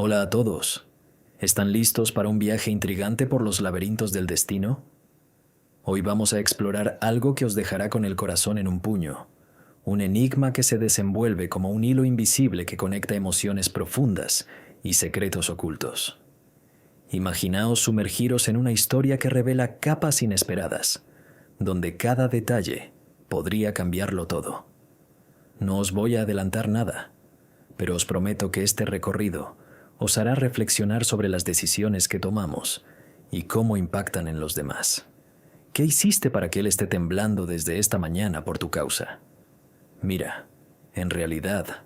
Hola a todos. ¿Están listos para un viaje intrigante por los laberintos del destino? Hoy vamos a explorar algo que os dejará con el corazón en un puño, un enigma que se desenvuelve como un hilo invisible que conecta emociones profundas y secretos ocultos. Imaginaos sumergiros en una historia que revela capas inesperadas, donde cada detalle podría cambiarlo todo. No os voy a adelantar nada, pero os prometo que este recorrido os hará reflexionar sobre las decisiones que tomamos y cómo impactan en los demás. ¿Qué hiciste para que él esté temblando desde esta mañana por tu causa? Mira, en realidad,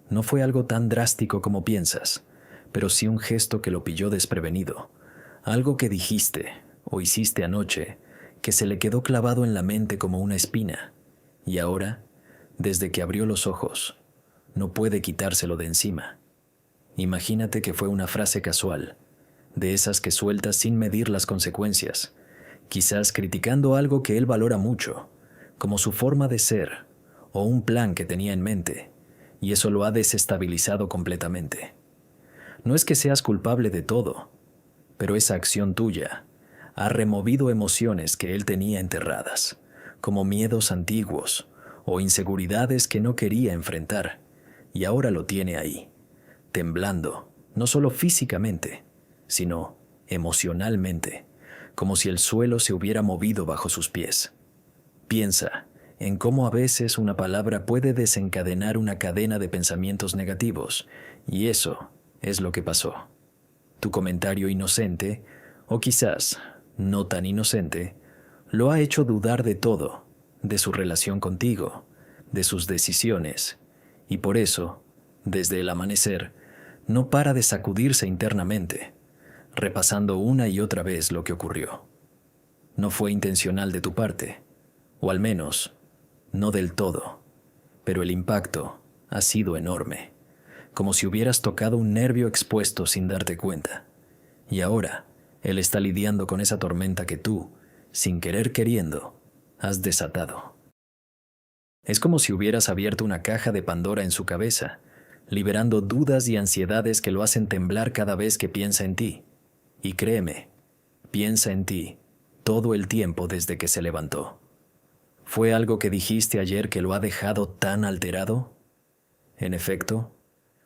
no fue algo tan drástico como piensas, pero sí un gesto que lo pilló desprevenido, algo que dijiste o hiciste anoche que se le quedó clavado en la mente como una espina, y ahora, desde que abrió los ojos, no puede quitárselo de encima. Imagínate que fue una frase casual, de esas que sueltas sin medir las consecuencias, quizás criticando algo que él valora mucho, como su forma de ser o un plan que tenía en mente, y eso lo ha desestabilizado completamente. No es que seas culpable de todo, pero esa acción tuya ha removido emociones que él tenía enterradas, como miedos antiguos o inseguridades que no quería enfrentar, y ahora lo tiene ahí, temblando, no solo físicamente, sino emocionalmente, como si el suelo se hubiera movido bajo sus pies. Piensa en cómo a veces una palabra puede desencadenar una cadena de pensamientos negativos, y eso es lo que pasó. Tu comentario inocente, o quizás no tan inocente, lo ha hecho dudar de todo, de su relación contigo, de sus decisiones, y por eso, desde el amanecer, no para de sacudirse internamente, repasando una y otra vez lo que ocurrió. No fue intencional de tu parte, o al menos, no del todo, pero el impacto ha sido enorme, como si hubieras tocado un nervio expuesto sin darte cuenta. Y ahora, él está lidiando con esa tormenta que tú, sin querer queriendo, has desatado. Es como si hubieras abierto una caja de Pandora en su cabeza, liberando dudas y ansiedades que lo hacen temblar cada vez que piensa en ti. Y créeme, piensa en ti todo el tiempo desde que se levantó. ¿Fue algo que dijiste ayer que lo ha dejado tan alterado? En efecto,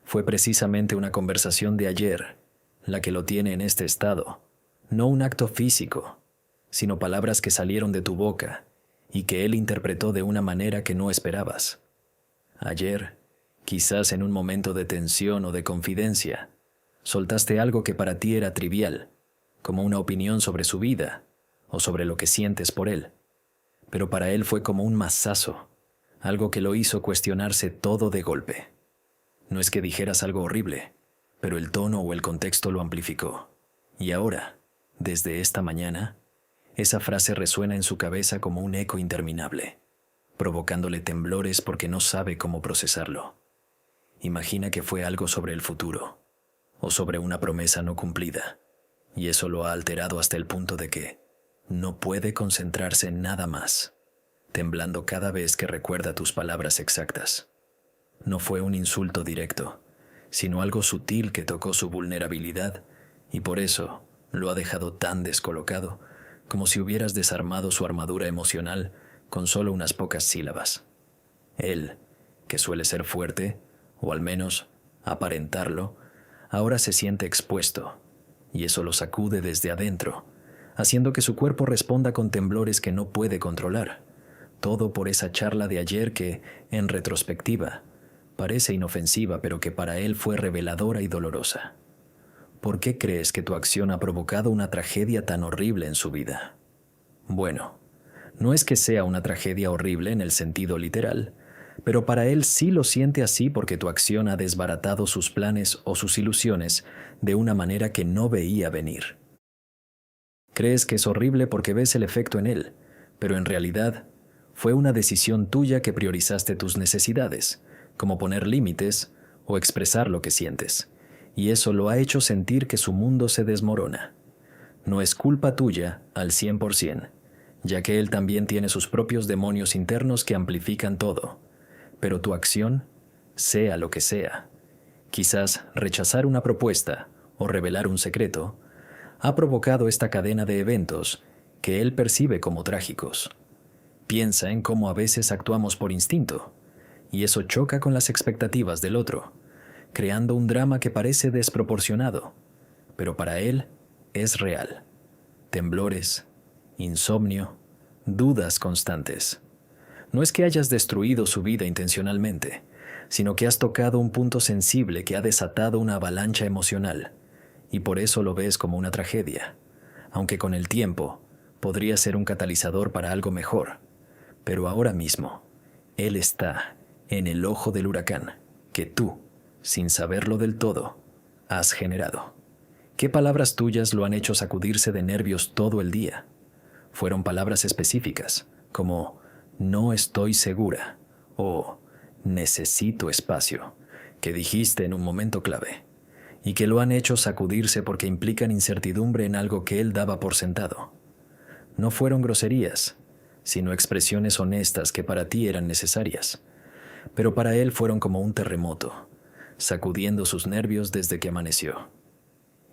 fue precisamente una conversación de ayer la que lo tiene en este estado, no un acto físico, sino palabras que salieron de tu boca y que él interpretó de una manera que no esperabas. Ayer, quizás en un momento de tensión o de confidencia, soltaste algo que para ti era trivial, como una opinión sobre su vida o sobre lo que sientes por él, pero para él fue como un mazazo, algo que lo hizo cuestionarse todo de golpe. No es que dijeras algo horrible, pero el tono o el contexto lo amplificó. Y ahora, desde esta mañana, esa frase resuena en su cabeza como un eco interminable, provocándole temblores porque no sabe cómo procesarlo. Imagina que fue algo sobre el futuro, o sobre una promesa no cumplida, y eso lo ha alterado hasta el punto de que no puede concentrarse en nada más, temblando cada vez que recuerda tus palabras exactas. No fue un insulto directo, sino algo sutil que tocó su vulnerabilidad y por eso lo ha dejado tan descolocado, como si hubieras desarmado su armadura emocional con solo unas pocas sílabas. Él, que suele ser fuerte, o al menos aparentarlo, ahora se siente expuesto, y eso lo sacude desde adentro, haciendo que su cuerpo responda con temblores que no puede controlar. Todo por esa charla de ayer que, en retrospectiva, parece inofensiva, pero que para él fue reveladora y dolorosa. ¿Por qué crees que tu acción ha provocado una tragedia tan horrible en su vida? Bueno, no es que sea una tragedia horrible en el sentido literal, pero para él sí lo siente así porque tu acción ha desbaratado sus planes o sus ilusiones de una manera que no veía venir. Crees que es horrible porque ves el efecto en él, pero en realidad fue una decisión tuya que priorizaste tus necesidades, como poner límites o expresar lo que sientes, y eso lo ha hecho sentir que su mundo se desmorona. No es culpa tuya al 100%, ya que él también tiene sus propios demonios internos que amplifican todo, pero tu acción, sea lo que sea, Quizás rechazar una propuesta o revelar un secreto ha provocado esta cadena de eventos que él percibe como trágicos. Piensa en cómo a veces actuamos por instinto, y eso choca con las expectativas del otro, creando un drama que parece desproporcionado, pero para él es real. Temblores, insomnio, dudas constantes. No es que hayas destruido su vida intencionalmente, sino que has tocado un punto sensible que ha desatado una avalancha emocional, y por eso lo ves como una tragedia, aunque con el tiempo podría ser un catalizador para algo mejor. Pero ahora mismo, él está en el ojo del huracán que tú, sin saberlo del todo, has generado. ¿Qué palabras tuyas lo han hecho sacudirse de nervios todo el día? Fueron palabras específicas, como no estoy segura o necesito espacio, que dijiste en un momento clave, y que lo han hecho sacudirse porque implican incertidumbre en algo que él daba por sentado. No fueron groserías, sino expresiones honestas que para ti eran necesarias, pero para él fueron como un terremoto, sacudiendo sus nervios desde que amaneció.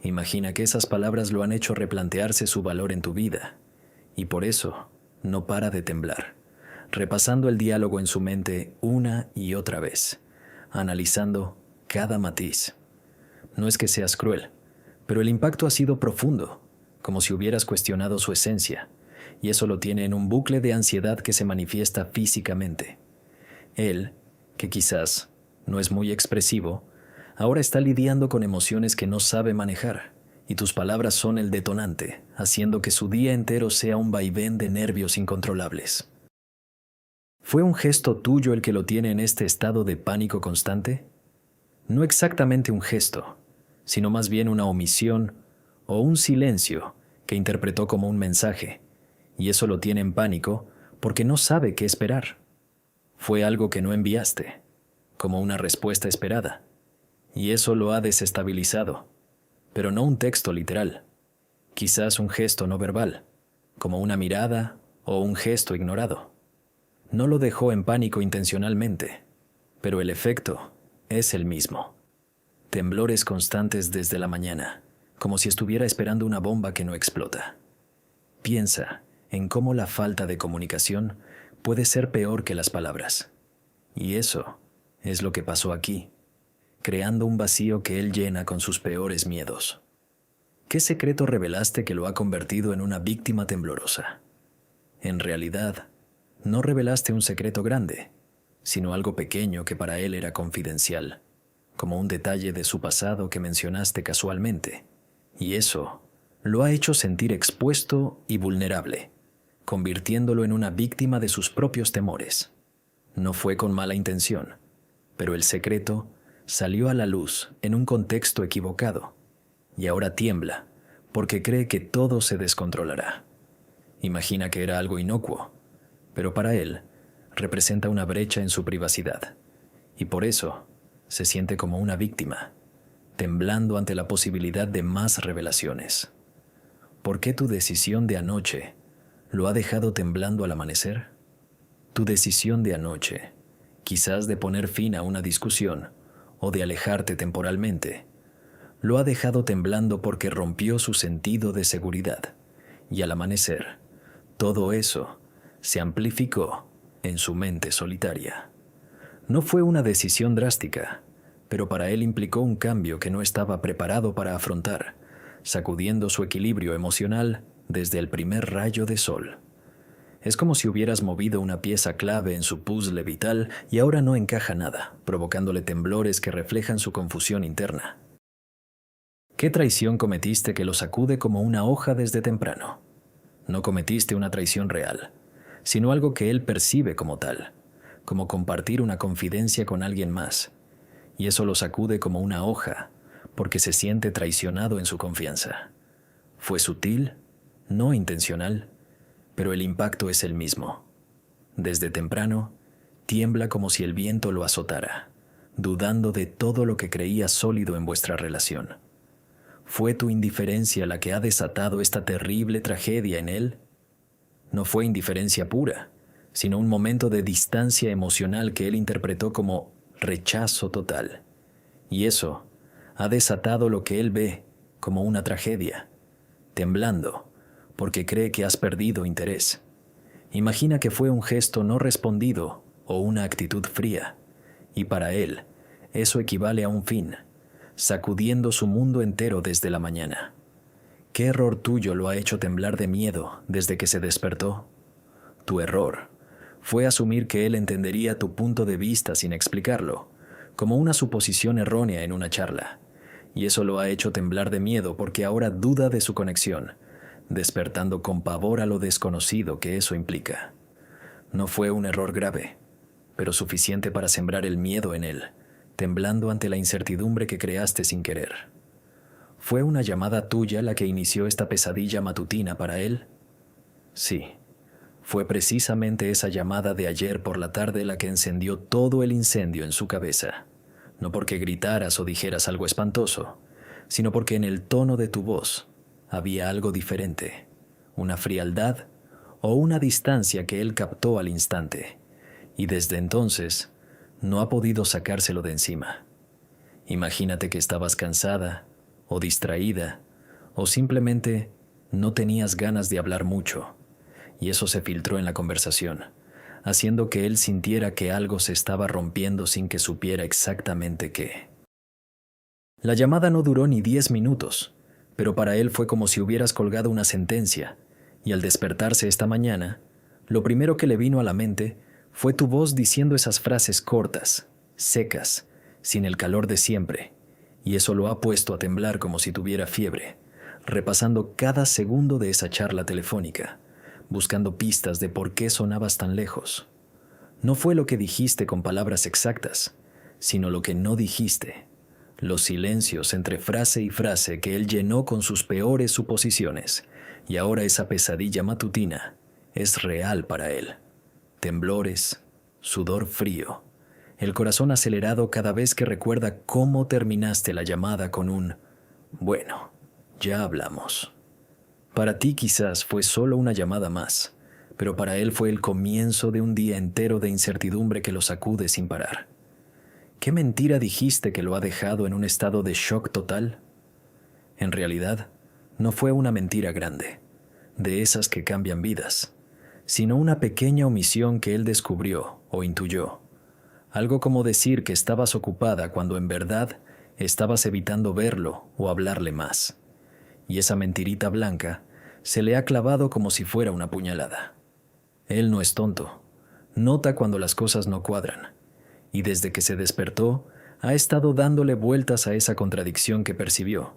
Imagina que esas palabras lo han hecho replantearse su valor en tu vida, y por eso no para de temblar, repasando el diálogo en su mente una y otra vez, analizando cada matiz. No es que seas cruel, pero el impacto ha sido profundo, como si hubieras cuestionado su esencia, y eso lo tiene en un bucle de ansiedad que se manifiesta físicamente. Él, que quizás no es muy expresivo, ahora está lidiando con emociones que no sabe manejar, y tus palabras son el detonante, haciendo que su día entero sea un vaivén de nervios incontrolables. ¿Fue un gesto tuyo el que lo tiene en este estado de pánico constante? No exactamente un gesto, sino más bien una omisión o un silencio que interpretó como un mensaje, y eso lo tiene en pánico porque no sabe qué esperar. Fue algo que no enviaste, como una respuesta esperada, y eso lo ha desestabilizado, pero no un texto literal, quizás un gesto no verbal, como una mirada o un gesto ignorado. No lo dejó en pánico intencionalmente, pero el efecto es el mismo. Temblores constantes desde la mañana, como si estuviera esperando una bomba que no explota. Piensa en cómo la falta de comunicación puede ser peor que las palabras. Y eso es lo que pasó aquí, creando un vacío que él llena con sus peores miedos. ¿Qué secreto revelaste que lo ha convertido en una víctima temblorosa? En realidad, no revelaste un secreto grande, sino algo pequeño que para él era confidencial, como un detalle de su pasado que mencionaste casualmente. Y eso lo ha hecho sentir expuesto y vulnerable, convirtiéndolo en una víctima de sus propios temores. No fue con mala intención, pero el secreto salió a la luz en un contexto equivocado, y ahora tiembla porque cree que todo se descontrolará. Imagina que era algo inocuo, pero para él representa una brecha en su privacidad, y por eso se siente como una víctima, temblando ante la posibilidad de más revelaciones. ¿Por qué tu decisión de anoche lo ha dejado temblando al amanecer? Tu decisión de anoche, quizás de poner fin a una discusión o de alejarte temporalmente, lo ha dejado temblando porque rompió su sentido de seguridad, y al amanecer, todo eso se amplificó en su mente solitaria. No fue una decisión drástica, pero para él implicó un cambio que no estaba preparado para afrontar, sacudiendo su equilibrio emocional desde el primer rayo de sol. Es como si hubieras movido una pieza clave en su puzzle vital y ahora no encaja nada, provocándole temblores que reflejan su confusión interna. ¿Qué traición cometiste que lo sacude como una hoja desde temprano? No cometiste una traición real, sino algo que él percibe como tal, como compartir una confidencia con alguien más, y eso lo sacude como una hoja, porque se siente traicionado en su confianza. Fue sutil, no intencional, pero el impacto es el mismo. Desde temprano, tiembla como si el viento lo azotara, dudando de todo lo que creía sólido en vuestra relación. ¿Fue tu indiferencia la que ha desatado esta terrible tragedia en él? No fue indiferencia pura, sino un momento de distancia emocional que él interpretó como rechazo total. Y eso ha desatado lo que él ve como una tragedia, temblando, porque cree que has perdido interés. Imagina que fue un gesto no respondido o una actitud fría, y para él, eso equivale a un fin, sacudiendo su mundo entero desde la mañana. ¿Qué error tuyo lo ha hecho temblar de miedo desde que se despertó? Tu error fue asumir que él entendería tu punto de vista sin explicarlo, como una suposición errónea en una charla, y eso lo ha hecho temblar de miedo porque ahora duda de su conexión, despertando con pavor a lo desconocido que eso implica. No fue un error grave, pero suficiente para sembrar el miedo en él, temblando ante la incertidumbre que creaste sin querer. ¿Fue una llamada tuya la que inició esta pesadilla matutina para él? Sí, fue precisamente esa llamada de ayer por la tarde la que encendió todo el incendio en su cabeza. No porque gritaras o dijeras algo espantoso, sino porque en el tono de tu voz había algo diferente, una frialdad o una distancia que él captó al instante, y desde entonces no ha podido sacárselo de encima. Imagínate que estabas cansada o distraída o simplemente no tenías ganas de hablar mucho, y eso se filtró en la conversación, haciendo que él sintiera que algo se estaba rompiendo sin que supiera exactamente qué. La llamada no duró ni 10 minutos, pero para él fue como si hubieras colgado una sentencia, y al despertarse esta mañana, lo primero que le vino a la mente fue tu voz diciendo esas frases cortas, secas, sin el calor de siempre, y eso lo ha puesto a temblar como si tuviera fiebre, repasando cada segundo de esa charla telefónica, buscando pistas de por qué sonabas tan lejos. No fue lo que dijiste con palabras exactas, sino lo que no dijiste, los silencios entre frase y frase que él llenó con sus peores suposiciones, y ahora esa pesadilla matutina es real para él. Temblores, sudor frío, el corazón acelerado cada vez que recuerda cómo terminaste la llamada con un «Bueno, ya hablamos». Para ti quizás fue solo una llamada más, pero para él fue el comienzo de un día entero de incertidumbre que lo sacude sin parar. ¿Qué mentira dijiste que lo ha dejado en un estado de shock total? En realidad, no fue una mentira grande, de esas que cambian vidas, sino una pequeña omisión que él descubrió o intuyó. Algo como decir que estabas ocupada cuando en verdad estabas evitando verlo o hablarle más. Y esa mentirita blanca se le ha clavado como si fuera una puñalada. Él no es tonto, nota cuando las cosas no cuadran, y desde que se despertó ha estado dándole vueltas a esa contradicción que percibió,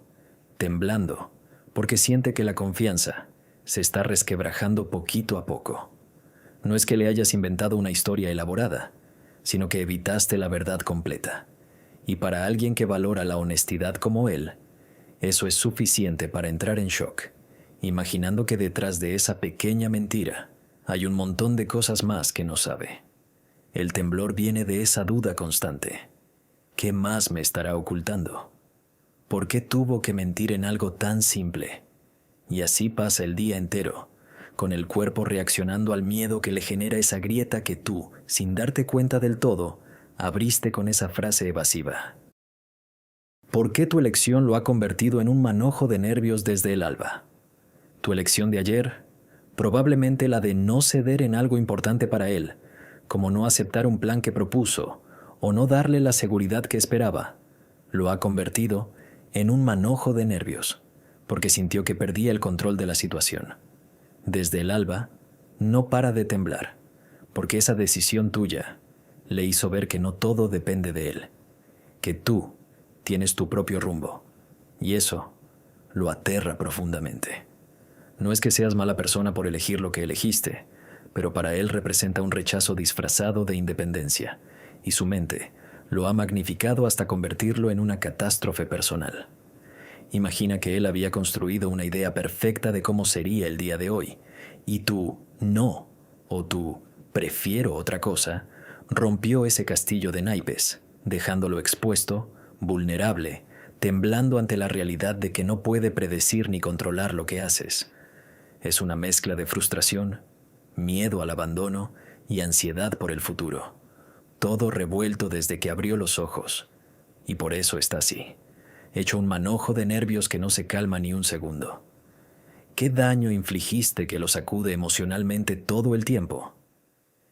temblando, porque siente que la confianza se está resquebrajando poquito a poco. No es que le hayas inventado una historia elaborada, sino que evitaste la verdad completa. Y para alguien que valora la honestidad como él, eso es suficiente para entrar en shock, imaginando que detrás de esa pequeña mentira hay un montón de cosas más que no sabe. El temblor viene de esa duda constante. ¿Qué más me estará ocultando? ¿Por qué tuvo que mentir en algo tan simple? Y así pasa el día entero, con el cuerpo reaccionando al miedo que le genera esa grieta que tú, sin darte cuenta del todo, abriste con esa frase evasiva. ¿Por qué tu elección lo ha convertido en un manojo de nervios desde el alba? Tu elección de ayer, probablemente la de no ceder en algo importante para él, como no aceptar un plan que propuso o no darle la seguridad que esperaba, lo ha convertido en un manojo de nervios, porque sintió que perdía el control de la situación. Desde el alba, no para de temblar, porque esa decisión tuya le hizo ver que no todo depende de él, que tú tienes tu propio rumbo, y eso lo aterra profundamente. No es que seas mala persona por elegir lo que elegiste, pero para él representa un rechazo disfrazado de independencia, y su mente lo ha magnificado hasta convertirlo en una catástrofe personal. Imagina que él había construido una idea perfecta de cómo sería el día de hoy, y tú no, o tú prefiero otra cosa, rompió ese castillo de naipes, dejándolo expuesto, vulnerable, temblando ante la realidad de que no puede predecir ni controlar lo que haces. Es una mezcla de frustración, miedo al abandono y ansiedad por el futuro. Todo revuelto desde que abrió los ojos, y por eso está así, hecho un manojo de nervios que no se calma ni un segundo. ¿Qué daño infligiste que lo sacude emocionalmente todo el tiempo?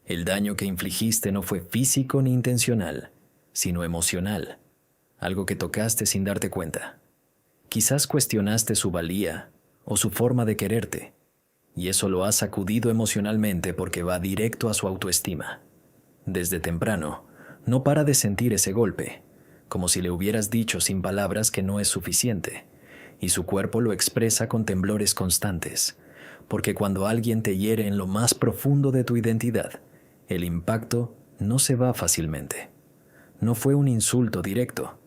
El daño que infligiste no fue físico ni intencional, sino emocional, algo que tocaste sin darte cuenta. Quizás cuestionaste su valía o su forma de quererte, y eso lo ha sacudido emocionalmente porque va directo a su autoestima. Desde temprano, no para de sentir ese golpe, como si le hubieras dicho sin palabras que no es suficiente, y su cuerpo lo expresa con temblores constantes, porque cuando alguien te hiere en lo más profundo de tu identidad, el impacto no se va fácilmente. No fue un insulto directo,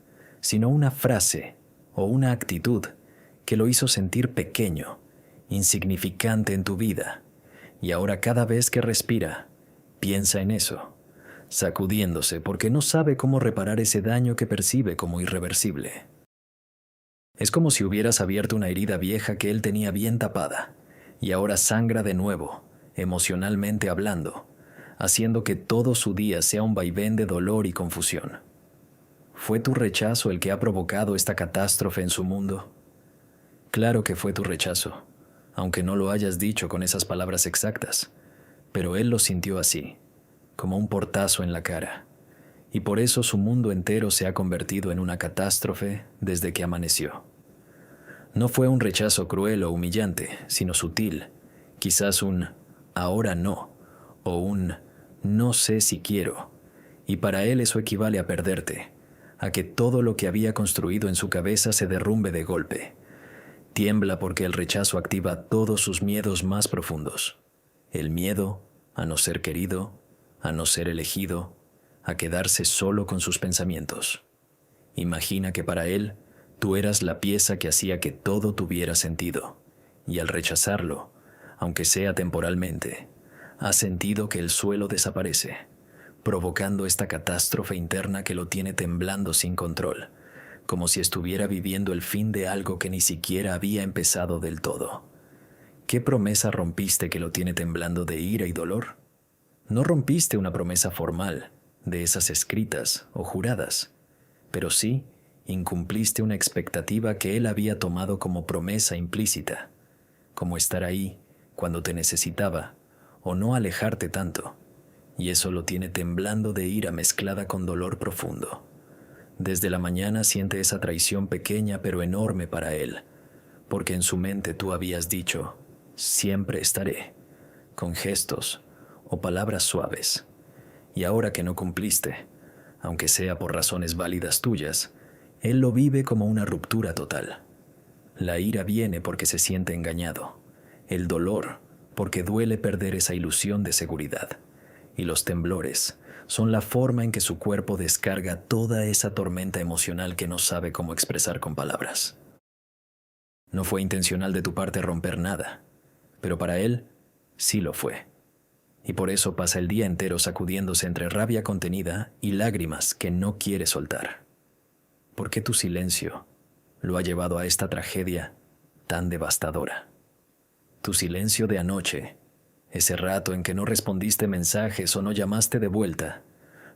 sino una frase o una actitud que lo hizo sentir pequeño, insignificante en tu vida, y ahora cada vez que respira, piensa en eso, sacudiéndose porque no sabe cómo reparar ese daño que percibe como irreversible. Es como si hubieras abierto una herida vieja que él tenía bien tapada, y ahora sangra de nuevo, emocionalmente hablando, haciendo que todo su día sea un vaivén de dolor y confusión. ¿Fue tu rechazo el que ha provocado esta catástrofe en su mundo? Claro que fue tu rechazo, aunque no lo hayas dicho con esas palabras exactas, pero él lo sintió así, como un portazo en la cara, y por eso su mundo entero se ha convertido en una catástrofe desde que amaneció. No fue un rechazo cruel o humillante, sino sutil, quizás un ahora no, o un no sé si quiero, y para él eso equivale a perderte, a que todo lo que había construido en su cabeza se derrumbe de golpe. Tiembla porque el rechazo activa todos sus miedos más profundos. El miedo a no ser querido, a no ser elegido, a quedarse solo con sus pensamientos. Imagina que para él, tú eras la pieza que hacía que todo tuviera sentido, y al rechazarlo, aunque sea temporalmente, ha sentido que el suelo desaparece, provocando esta catástrofe interna que lo tiene temblando sin control, como si estuviera viviendo el fin de algo que ni siquiera había empezado del todo. ¿Qué promesa rompiste que lo tiene temblando de ira y dolor? No rompiste una promesa formal, de esas escritas o juradas, pero sí incumpliste una expectativa que él había tomado como promesa implícita, como estar ahí cuando te necesitaba o no alejarte tanto, y eso lo tiene temblando de ira mezclada con dolor profundo. Desde la mañana siente esa traición pequeña pero enorme para él, porque en su mente tú habías dicho, siempre estaré, con gestos o palabras suaves, y ahora que no cumpliste, aunque sea por razones válidas tuyas, él lo vive como una ruptura total. La ira viene porque se siente engañado, el dolor porque duele perder esa ilusión de seguridad, y los temblores son la forma en que su cuerpo descarga toda esa tormenta emocional que no sabe cómo expresar con palabras. No fue intencional de tu parte romper nada, pero para él sí lo fue. Y por eso pasa el día entero sacudiéndose entre rabia contenida y lágrimas que no quiere soltar. ¿Por qué tu silencio lo ha llevado a esta tragedia tan devastadora? Tu silencio de anoche, ese rato en que no respondiste mensajes o no llamaste de vuelta,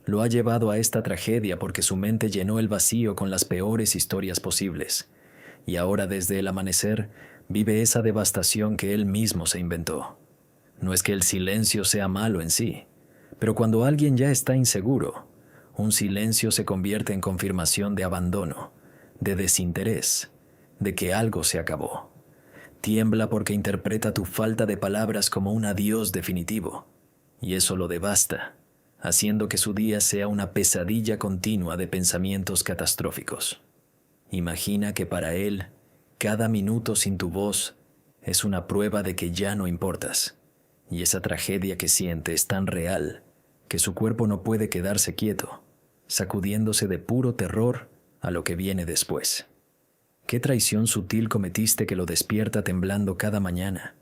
lo ha llevado a esta tragedia porque su mente llenó el vacío con las peores historias posibles, y ahora desde el amanecer vive esa devastación que él mismo se inventó. No es que el silencio sea malo en sí, pero cuando alguien ya está inseguro, un silencio se convierte en confirmación de abandono, de desinterés, de que algo se acabó. Tiembla porque interpreta tu falta de palabras como un adiós definitivo, y eso lo devasta, haciendo que su día sea una pesadilla continua de pensamientos catastróficos. Imagina que para él, cada minuto sin tu voz es una prueba de que ya no importas, y esa tragedia que siente es tan real que su cuerpo no puede quedarse quieto, sacudiéndose de puro terror a lo que viene después. ¿Qué traición sutil cometiste que lo despierta temblando cada mañana?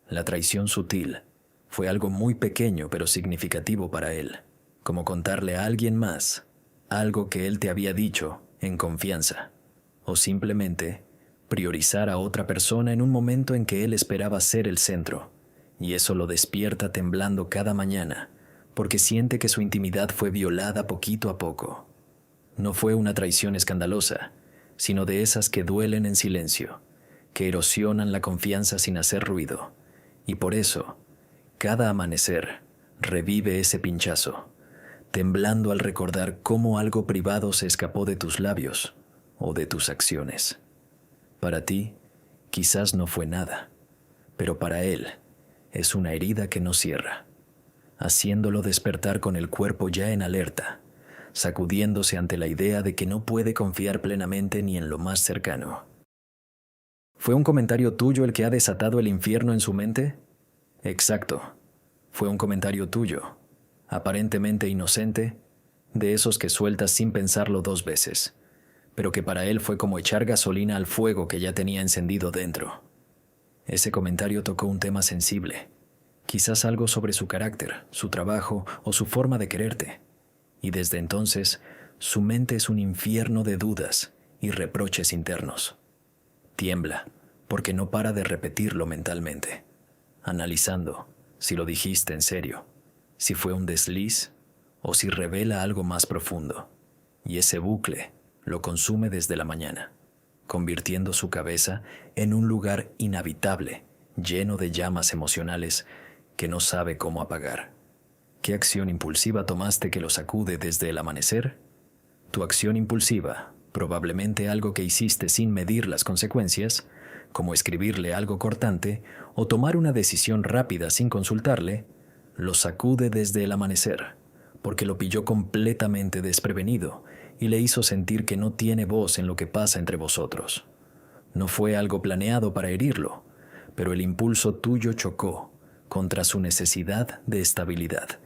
La traición sutil fue algo muy pequeño pero significativo para él, como contarle a alguien más algo que él te había dicho en confianza, o simplemente priorizar a otra persona en un momento en que él esperaba ser el centro, y eso lo despierta temblando cada mañana, porque siente que su intimidad fue violada poquito a poco. No fue una traición escandalosa, sino de esas que duelen en silencio, que erosionan la confianza sin hacer ruido. Y por eso, cada amanecer, revive ese pinchazo, temblando al recordar cómo algo privado se escapó de tus labios o de tus acciones. Para ti, quizás no fue nada, pero para él es una herida que no cierra, haciéndolo despertar con el cuerpo ya en alerta, sacudiéndose ante la idea de que no puede confiar plenamente ni en lo más cercano. ¿Fue un comentario tuyo el que ha desatado el infierno en su mente? Exacto. Fue un comentario tuyo, aparentemente inocente, de esos que sueltas sin pensarlo 2 veces, pero que para él fue como echar gasolina al fuego que ya tenía encendido dentro. Ese comentario tocó un tema sensible, quizás algo sobre su carácter, su trabajo o su forma de quererte, y desde entonces su mente es un infierno de dudas y reproches internos. Tiembla, porque no para de repetirlo mentalmente, analizando si lo dijiste en serio, si fue un desliz o si revela algo más profundo. Y ese bucle lo consume desde la mañana, convirtiendo su cabeza en un lugar inhabitable, lleno de llamas emocionales que no sabe cómo apagar. ¿Qué acción impulsiva tomaste que lo sacude desde el amanecer? Tu acción impulsiva, probablemente algo que hiciste sin medir las consecuencias, como escribirle algo cortante o tomar una decisión rápida sin consultarle, lo sacude desde el amanecer, porque lo pilló completamente desprevenido y le hizo sentir que no tiene voz en lo que pasa entre vosotros. No fue algo planeado para herirlo, pero el impulso tuyo chocó contra su necesidad de estabilidad,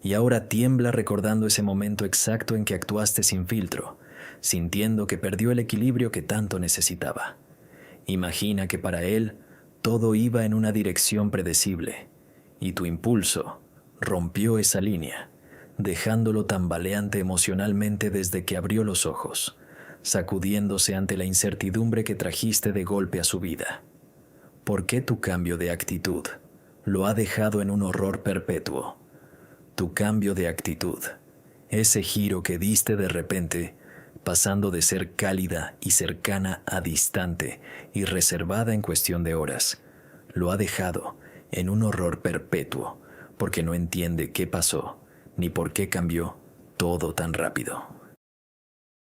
y ahora tiembla recordando ese momento exacto en que actuaste sin filtro, sintiendo que perdió el equilibrio que tanto necesitaba. Imagina que para él todo iba en una dirección predecible, y tu impulso rompió esa línea, dejándolo tambaleante emocionalmente desde que abrió los ojos, sacudiéndose ante la incertidumbre que trajiste de golpe a su vida. ¿Por qué tu cambio de actitud lo ha dejado en un horror perpetuo? Tu cambio de actitud, ese giro que diste de repente, pasando de ser cálida y cercana a distante y reservada en cuestión de horas, lo ha dejado en un horror perpetuo, porque no entiende qué pasó, ni por qué cambió todo tan rápido.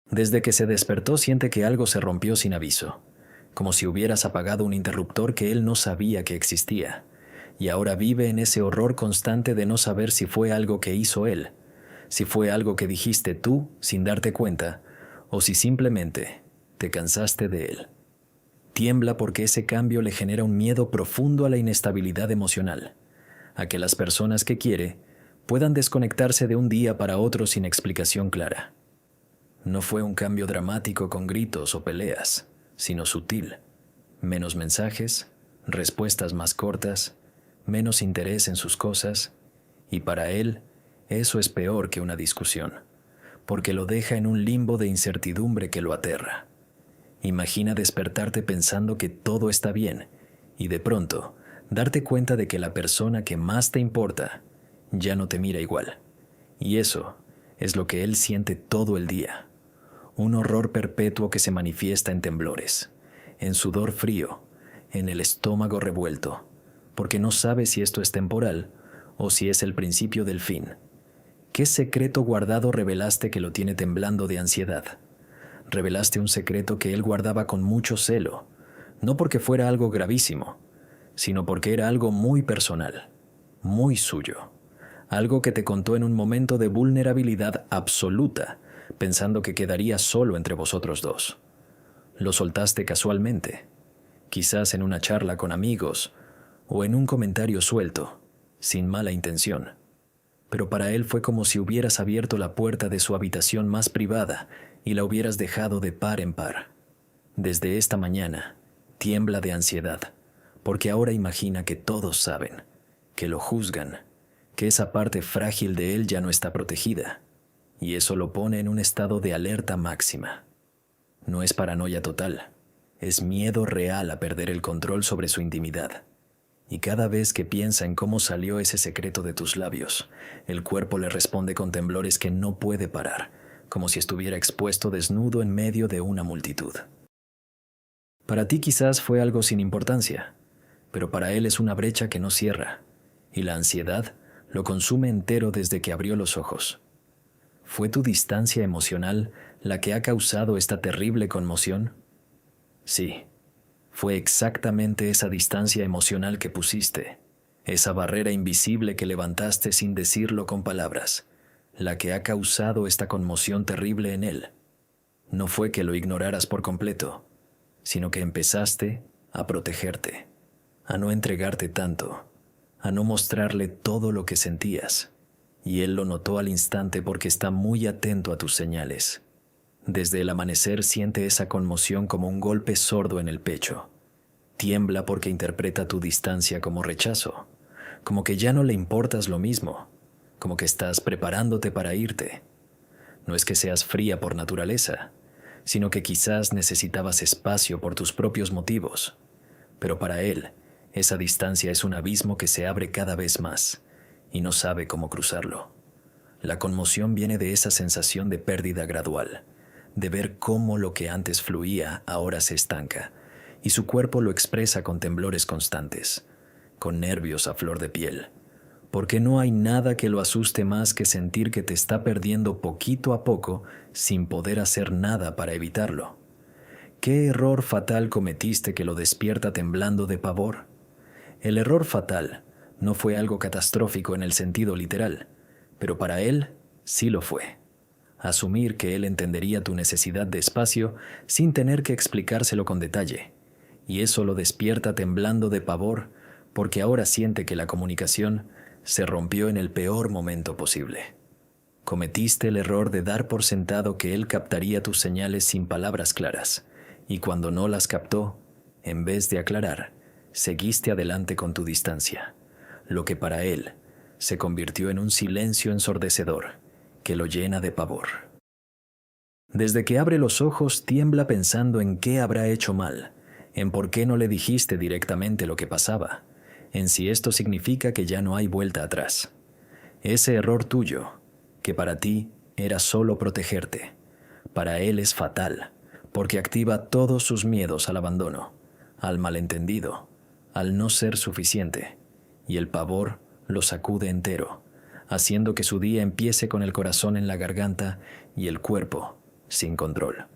Desde que se despertó siente que algo se rompió sin aviso, como si hubieras apagado un interruptor que él no sabía que existía, y ahora vive en ese horror constante de no saber si fue algo que hizo él, si fue algo que dijiste tú sin darte cuenta, o si simplemente te cansaste de él. Tiembla porque ese cambio le genera un miedo profundo a la inestabilidad emocional, a que las personas que quiere puedan desconectarse de un día para otro sin explicación clara. No fue un cambio dramático con gritos o peleas, sino sutil. Menos mensajes, respuestas más cortas, menos interés en sus cosas, y para él eso es peor que una discusión, porque lo deja en un limbo de incertidumbre que lo aterra. Imagina despertarte pensando que todo está bien y de pronto darte cuenta de que la persona que más te importa ya no te mira igual. Y eso es lo que él siente todo el día. Un horror perpetuo que se manifiesta en temblores, en sudor frío, en el estómago revuelto, porque no sabe si esto es temporal o si es el principio del fin. ¿Qué secreto guardado revelaste que lo tiene temblando de ansiedad? Revelaste un secreto que él guardaba con mucho celo, no porque fuera algo gravísimo, sino porque era algo muy personal, muy suyo, algo que te contó en un momento de vulnerabilidad absoluta, pensando que quedaría solo entre vosotros dos. Lo soltaste casualmente, quizás en una charla con amigos o en un comentario suelto, sin mala intención. Pero para él fue como si hubieras abierto la puerta de su habitación más privada y la hubieras dejado de par en par. Desde esta mañana, tiembla de ansiedad, porque ahora imagina que todos saben, que lo juzgan, que esa parte frágil de él ya no está protegida, y eso lo pone en un estado de alerta máxima. No es paranoia total, es miedo real a perder el control sobre su intimidad. Y cada vez que piensa en cómo salió ese secreto de tus labios, el cuerpo le responde con temblores que no puede parar, como si estuviera expuesto desnudo en medio de una multitud. Para ti quizás fue algo sin importancia, pero para él es una brecha que no cierra, y la ansiedad lo consume entero desde que abrió los ojos. ¿Fue tu distancia emocional la que ha causado esta terrible conmoción? Sí, fue exactamente esa distancia emocional que pusiste, esa barrera invisible que levantaste sin decirlo con palabras, la que ha causado esta conmoción terrible en él. No fue que lo ignoraras por completo, sino que empezaste a protegerte, a no entregarte tanto, a no mostrarle todo lo que sentías. Y él lo notó al instante porque está muy atento a tus señales. Desde el amanecer siente esa conmoción como un golpe sordo en el pecho. Tiembla porque interpreta tu distancia como rechazo, como que ya no le importas lo mismo, como que estás preparándote para irte. No es que seas fría por naturaleza, sino que quizás necesitabas espacio por tus propios motivos. Pero para él, esa distancia es un abismo que se abre cada vez más y no sabe cómo cruzarlo. La conmoción viene de esa sensación de pérdida gradual, de ver cómo lo que antes fluía ahora se estanca, y su cuerpo lo expresa con temblores constantes, con nervios a flor de piel, porque no hay nada que lo asuste más que sentir que te está perdiendo poquito a poco sin poder hacer nada para evitarlo. ¿Qué error fatal cometiste que lo despierta temblando de pavor? El error fatal no fue algo catastrófico en el sentido literal, pero para él sí lo fue. Asumir que él entendería tu necesidad de espacio sin tener que explicárselo con detalle, y eso lo despierta temblando de pavor porque ahora siente que la comunicación se rompió en el peor momento posible. Cometiste el error de dar por sentado que él captaría tus señales sin palabras claras, y cuando no las captó, en vez de aclarar, seguiste adelante con tu distancia, lo que para él se convirtió en un silencio ensordecedor que lo llena de pavor. Desde que abre los ojos tiembla pensando en qué habrá hecho mal, en por qué no le dijiste directamente lo que pasaba, en si esto significa que ya no hay vuelta atrás. Ese error tuyo, que para ti era solo protegerte, para él es fatal, porque activa todos sus miedos al abandono, al malentendido, al no ser suficiente, y el pavor lo sacude entero, haciendo que su día empiece con el corazón en la garganta y el cuerpo sin control.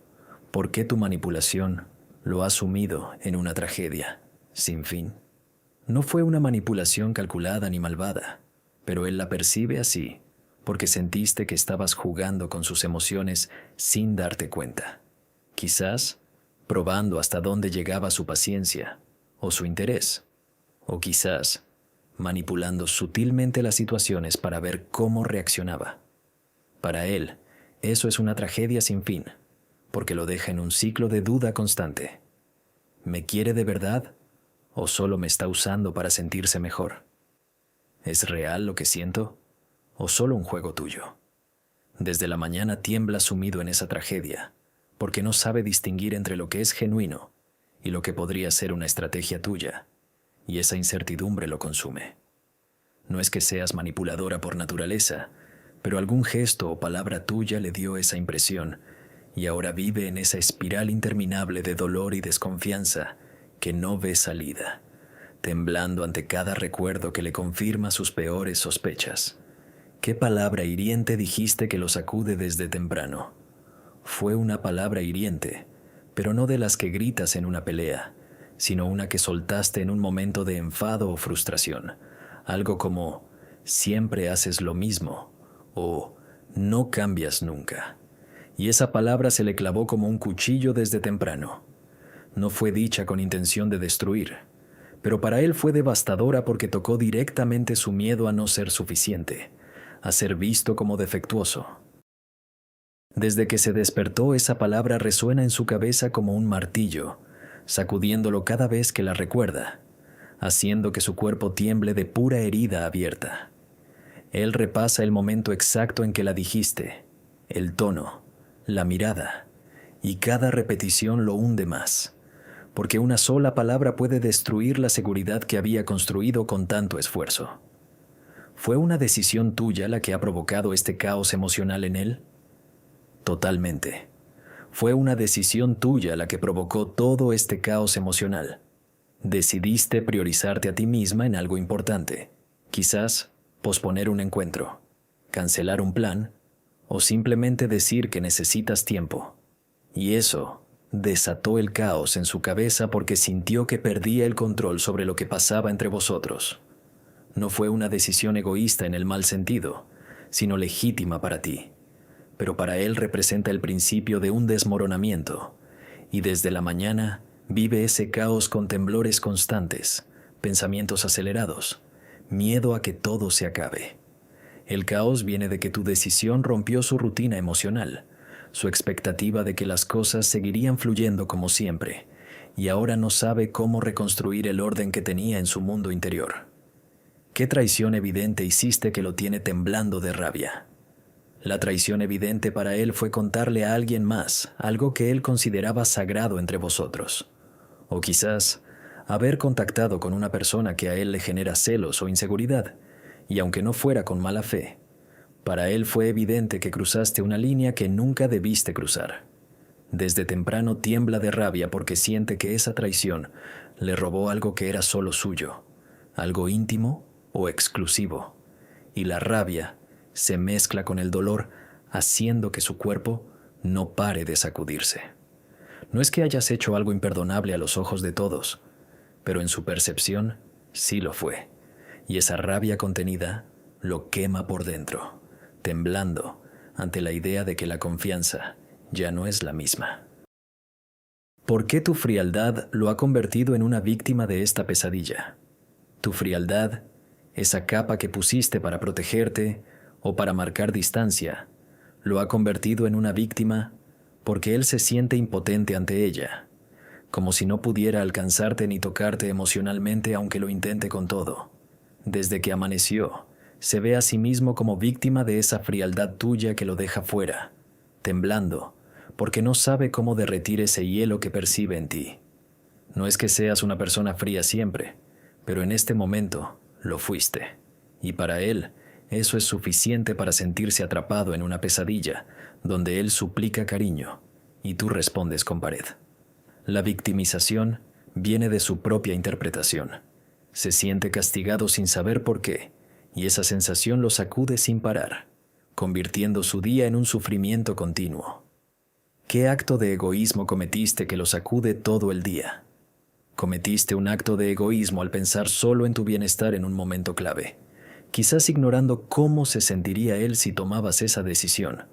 ¿Por qué tu manipulación lo ha sumido en una tragedia sin fin? No fue una manipulación calculada ni malvada, pero él la percibe así porque sentiste que estabas jugando con sus emociones sin darte cuenta. Quizás probando hasta dónde llegaba su paciencia o su interés, o quizás manipulando sutilmente las situaciones para ver cómo reaccionaba. Para él, eso es una tragedia sin fin, porque lo deja en un ciclo de duda constante. ¿Me quiere de verdad o solo me está usando para sentirse mejor? ¿Es real lo que siento o solo un juego tuyo? Desde la mañana tiembla sumido en esa tragedia, porque no sabe distinguir entre lo que es genuino y lo que podría ser una estrategia tuya, y esa incertidumbre lo consume. No es que seas manipuladora por naturaleza, pero algún gesto o palabra tuya le dio esa impresión, y ahora vive en esa espiral interminable de dolor y desconfianza que no ve salida, temblando ante cada recuerdo que le confirma sus peores sospechas. ¿Qué palabra hiriente dijiste que lo sacude desde temprano? Fue una palabra hiriente, pero no de las que gritas en una pelea, sino una que soltaste en un momento de enfado o frustración. Algo como, siempre haces lo mismo, o no cambias nunca. Y esa palabra se le clavó como un cuchillo desde temprano. No fue dicha con intención de destruir, pero para él fue devastadora porque tocó directamente su miedo a no ser suficiente, a ser visto como defectuoso. Desde que se despertó, esa palabra resuena en su cabeza como un martillo, sacudiéndolo cada vez que la recuerda, haciendo que su cuerpo tiemble de pura herida abierta. Él repasa el momento exacto en que la dijiste, el tono, la mirada, y cada repetición lo hunde más, porque una sola palabra puede destruir la seguridad que había construido con tanto esfuerzo. ¿Fue una decisión tuya la que ha provocado este caos emocional en él? Totalmente. Fue una decisión tuya la que provocó todo este caos emocional. Decidiste priorizarte a ti misma en algo importante. Quizás posponer un encuentro, cancelar un plan o simplemente decir que necesitas tiempo. Y eso desató el caos en su cabeza porque sintió que perdía el control sobre lo que pasaba entre vosotros. No fue una decisión egoísta en el mal sentido, sino legítima para ti. Pero para él representa el principio de un desmoronamiento, y desde la mañana vive ese caos con temblores constantes, pensamientos acelerados, miedo a que todo se acabe. El caos viene de que tu decisión rompió su rutina emocional, su expectativa de que las cosas seguirían fluyendo como siempre, y ahora no sabe cómo reconstruir el orden que tenía en su mundo interior. ¿Qué traición evidente hiciste que lo tiene temblando de rabia? La traición evidente para él fue contarle a alguien más algo que él consideraba sagrado entre vosotros. O quizás haber contactado con una persona que a él le genera celos o inseguridad, y aunque no fuera con mala fe, para él fue evidente que cruzaste una línea que nunca debiste cruzar. Desde temprano tiembla de rabia porque siente que esa traición le robó algo que era solo suyo, algo íntimo o exclusivo, y la rabia se mezcla con el dolor, haciendo que su cuerpo no pare de sacudirse. No es que hayas hecho algo imperdonable a los ojos de todos, pero en su percepción sí lo fue, y esa rabia contenida lo quema por dentro, temblando ante la idea de que la confianza ya no es la misma. ¿Por qué tu frialdad lo ha convertido en una víctima de esta pesadilla? Tu frialdad, esa capa que pusiste para protegerte o para marcar distancia, lo ha convertido en una víctima porque él se siente impotente ante ella, como si no pudiera alcanzarte ni tocarte emocionalmente aunque lo intente con todo. Desde que amaneció, se ve a sí mismo como víctima de esa frialdad tuya que lo deja fuera, temblando, porque no sabe cómo derretir ese hielo que percibe en ti. No es que seas una persona fría siempre, pero en este momento lo fuiste, y para él, eso es suficiente para sentirse atrapado en una pesadilla donde él suplica cariño y tú respondes con pared. La victimización viene de su propia interpretación. Se siente castigado sin saber por qué, y esa sensación lo sacude sin parar, convirtiendo su día en un sufrimiento continuo. ¿Qué acto de egoísmo cometiste que lo sacude todo el día? Cometiste un acto de egoísmo al pensar solo en tu bienestar en un momento clave, quizás ignorando cómo se sentiría él si tomabas esa decisión,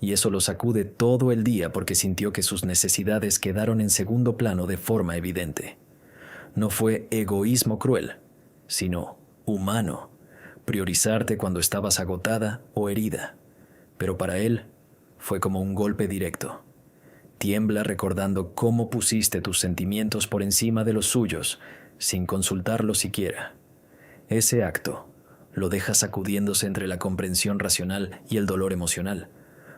y eso lo sacude todo el día porque sintió que sus necesidades quedaron en segundo plano de forma evidente. No fue egoísmo cruel, sino humano, priorizarte cuando estabas agotada o herida, pero para él fue como un golpe directo. Tiembla recordando cómo pusiste tus sentimientos por encima de los suyos, sin consultarlo siquiera. Ese acto lo deja sacudiéndose entre la comprensión racional y el dolor emocional,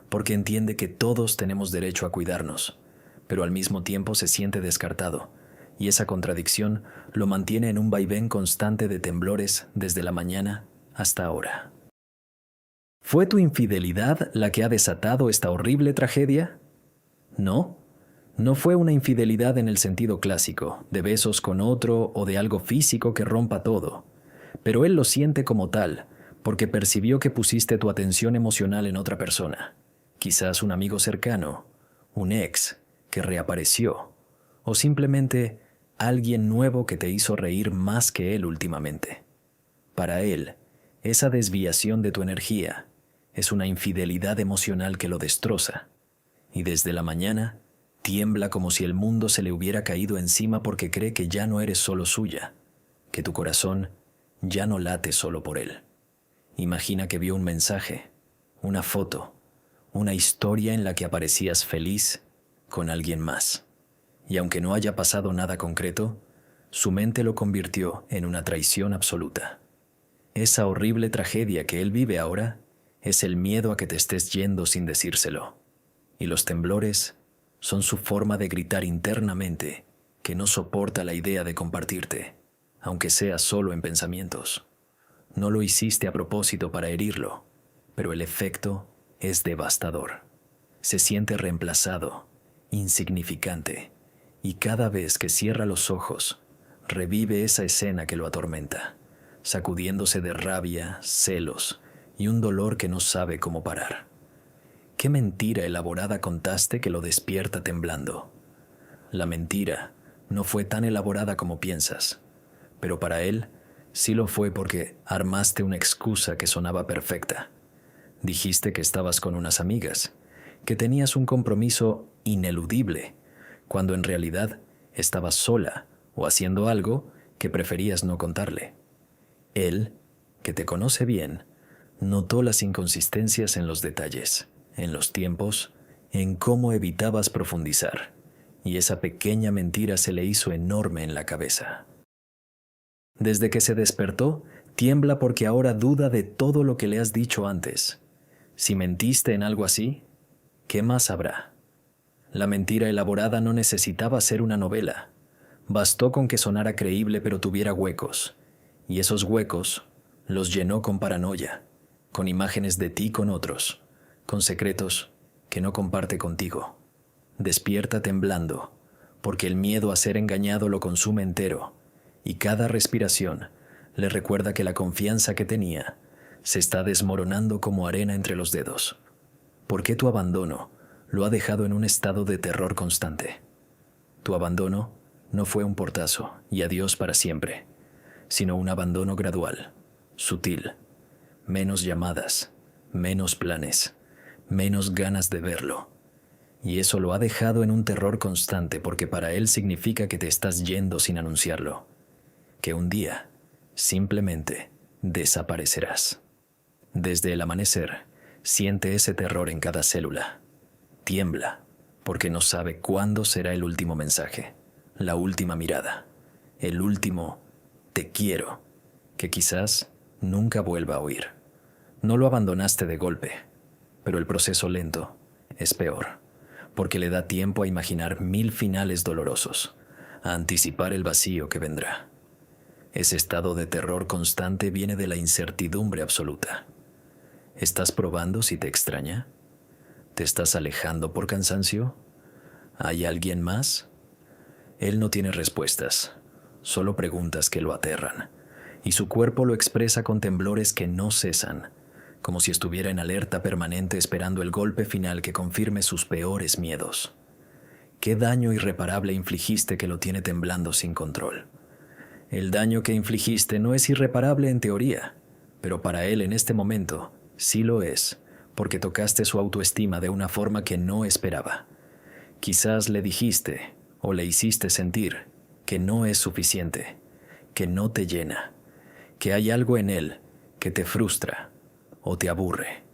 porque entiende que todos tenemos derecho a cuidarnos, pero al mismo tiempo se siente descartado, y esa contradicción lo mantiene en un vaivén constante de temblores desde la mañana hasta ahora. ¿Fue tu infidelidad la que ha desatado esta horrible tragedia? No, no fue una infidelidad en el sentido clásico, de besos con otro o de algo físico que rompa todo. Pero él lo siente como tal, porque percibió que pusiste tu atención emocional en otra persona, quizás un amigo cercano, un ex que reapareció, o simplemente alguien nuevo que te hizo reír más que él últimamente. Para él, esa desviación de tu energía es una infidelidad emocional que lo destroza, y desde la mañana tiembla como si el mundo se le hubiera caído encima porque cree que ya no eres solo suya, que tu corazón ya no late solo por él. Imagina que vio un mensaje, una foto, una historia en la que aparecías feliz con alguien más. Y aunque no haya pasado nada concreto, su mente lo convirtió en una traición absoluta. Esa horrible tragedia que él vive ahora es el miedo a que te estés yendo sin decírselo. Y los temblores son su forma de gritar internamente que no soporta la idea de compartirte, aunque sea solo en pensamientos. No lo hiciste a propósito para herirlo, pero el efecto es devastador. Se siente reemplazado, insignificante, y cada vez que cierra los ojos, revive esa escena que lo atormenta, sacudiéndose de rabia, celos y un dolor que no sabe cómo parar. ¿Qué mentira elaborada contaste que lo despierta temblando? La mentira no fue tan elaborada como piensas, pero para él sí lo fue porque armaste una excusa que sonaba perfecta. Dijiste que estabas con unas amigas, que tenías un compromiso ineludible, cuando en realidad estabas sola o haciendo algo que preferías no contarle. Él, que te conoce bien, notó las inconsistencias en los detalles, en los tiempos, en cómo evitabas profundizar, y esa pequeña mentira se le hizo enorme en la cabeza. Desde que se despertó, tiembla porque ahora duda de todo lo que le has dicho antes. Si mentiste en algo así, ¿qué más habrá? La mentira elaborada no necesitaba ser una novela. Bastó con que sonara creíble pero tuviera huecos, y esos huecos los llenó con paranoia, con imágenes de ti con otros, con secretos que no comparte contigo. Despierta temblando, porque el miedo a ser engañado lo consume entero, y cada respiración le recuerda que la confianza que tenía se está desmoronando como arena entre los dedos. ¿Por qué tu abandono lo ha dejado en un estado de terror constante? Tu abandono no fue un portazo y adiós para siempre, sino un abandono gradual, sutil, menos llamadas, menos planes, menos ganas de verlo. Y eso lo ha dejado en un terror constante porque para él significa que te estás yendo sin anunciarlo, que un día simplemente desaparecerás. Desde el amanecer, siente ese terror en cada célula. Tiembla porque no sabe cuándo será el último mensaje, la última mirada, el último "te quiero", que quizás nunca vuelva a oír. No lo abandonaste de golpe, pero el proceso lento es peor, porque le da tiempo a imaginar 1000 finales dolorosos, a anticipar el vacío que vendrá. Ese estado de terror constante viene de la incertidumbre absoluta. ¿Estás probando si te extraña? ¿Te estás alejando por cansancio? ¿Hay alguien más? Él no tiene respuestas, solo preguntas que lo aterran, y su cuerpo lo expresa con temblores que no cesan, como si estuviera en alerta permanente esperando el golpe final que confirme sus peores miedos. ¿Qué daño irreparable infligiste que lo tiene temblando sin control? El daño que infligiste no es irreparable en teoría, pero para él en este momento sí lo es, porque tocaste su autoestima de una forma que no esperaba. Quizás le dijiste o le hiciste sentir que no es suficiente, que no te llena, que hay algo en él que te frustra o te aburre.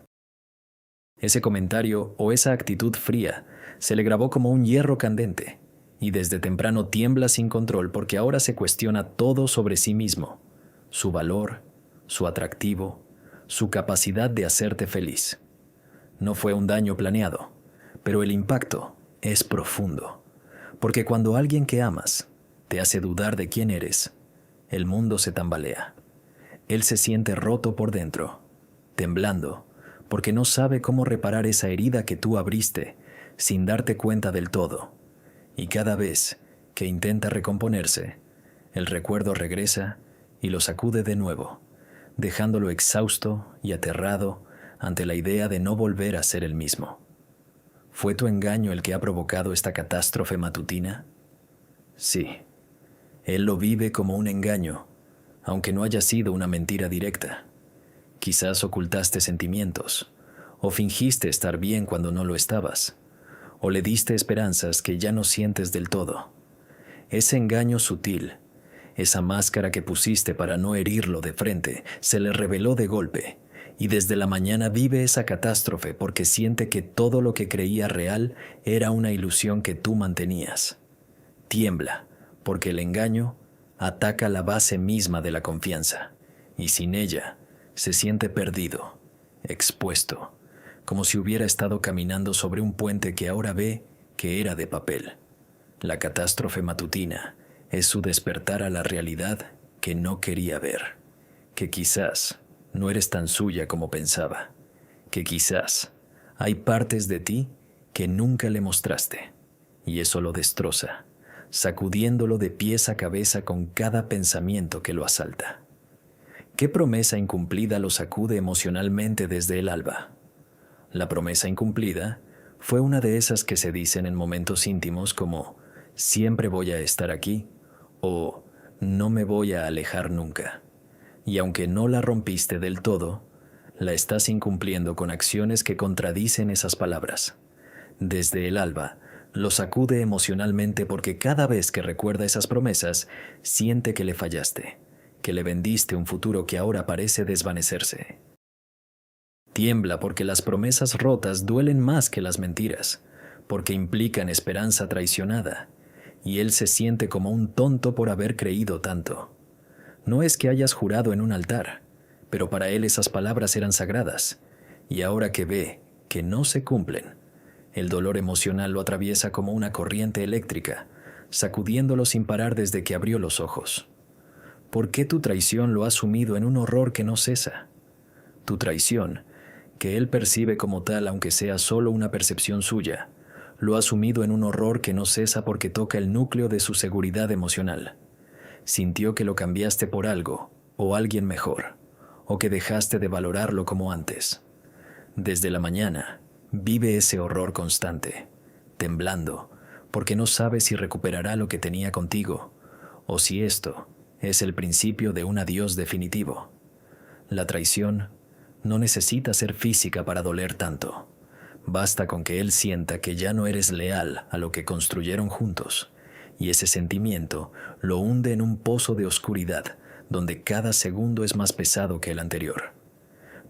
Ese comentario o esa actitud fría se le grabó como un hierro candente, y desde temprano tiembla sin control porque ahora se cuestiona todo sobre sí mismo, su valor, su atractivo, su capacidad de hacerte feliz. No fue un daño planeado, pero el impacto es profundo, porque cuando alguien que amas te hace dudar de quién eres, el mundo se tambalea. Él se siente roto por dentro, temblando, porque no sabe cómo reparar esa herida que tú abriste sin darte cuenta del todo. Y cada vez que intenta recomponerse, el recuerdo regresa y lo sacude de nuevo, dejándolo exhausto y aterrado ante la idea de no volver a ser el mismo. ¿Fue tu engaño el que ha provocado esta catástrofe matutina? Sí. Él lo vive como un engaño, aunque no haya sido una mentira directa. Quizás ocultaste sentimientos, o fingiste estar bien cuando no lo estabas, o le diste esperanzas que ya no sientes del todo. Ese engaño sutil, esa máscara que pusiste para no herirlo de frente, se le reveló de golpe, y desde la mañana vive esa catástrofe porque siente que todo lo que creía real era una ilusión que tú mantenías. Tiembla, porque el engaño ataca la base misma de la confianza, y sin ella se siente perdido, expuesto, como si hubiera estado caminando sobre un puente que ahora ve que era de papel. La catástrofe matutina es su despertar a la realidad que no quería ver, que quizás no eres tan suya como pensaba, que quizás hay partes de ti que nunca le mostraste, y eso lo destroza, sacudiéndolo de pies a cabeza con cada pensamiento que lo asalta. ¿Qué promesa incumplida lo sacude emocionalmente desde el alba? La promesa incumplida fue una de esas que se dicen en momentos íntimos como «siempre voy a estar aquí» o «no me voy a alejar nunca». Y aunque no la rompiste del todo, la estás incumpliendo con acciones que contradicen esas palabras. Desde el alba, lo sacude emocionalmente porque cada vez que recuerda esas promesas, siente que le fallaste, que le vendiste un futuro que ahora parece desvanecerse. Tiembla porque las promesas rotas duelen más que las mentiras, porque implican esperanza traicionada, y él se siente como un tonto por haber creído tanto. No es que hayas jurado en un altar, pero para él esas palabras eran sagradas, y ahora que ve que no se cumplen, el dolor emocional lo atraviesa como una corriente eléctrica, sacudiéndolo sin parar desde que abrió los ojos. ¿Por qué tu traición lo ha sumido en un horror que no cesa? Tu traición, que él percibe como tal aunque sea solo una percepción suya, lo ha sumido en un horror que no cesa porque toca el núcleo de su seguridad emocional. Sintió que lo cambiaste por algo o alguien mejor, o que dejaste de valorarlo como antes. Desde la mañana, vive ese horror constante, temblando, porque no sabe si recuperará lo que tenía contigo, o si esto es el principio de un adiós definitivo. La traición no necesita ser física para doler tanto. Basta con que él sienta que ya no eres leal a lo que construyeron juntos, y ese sentimiento lo hunde en un pozo de oscuridad donde cada segundo es más pesado que el anterior.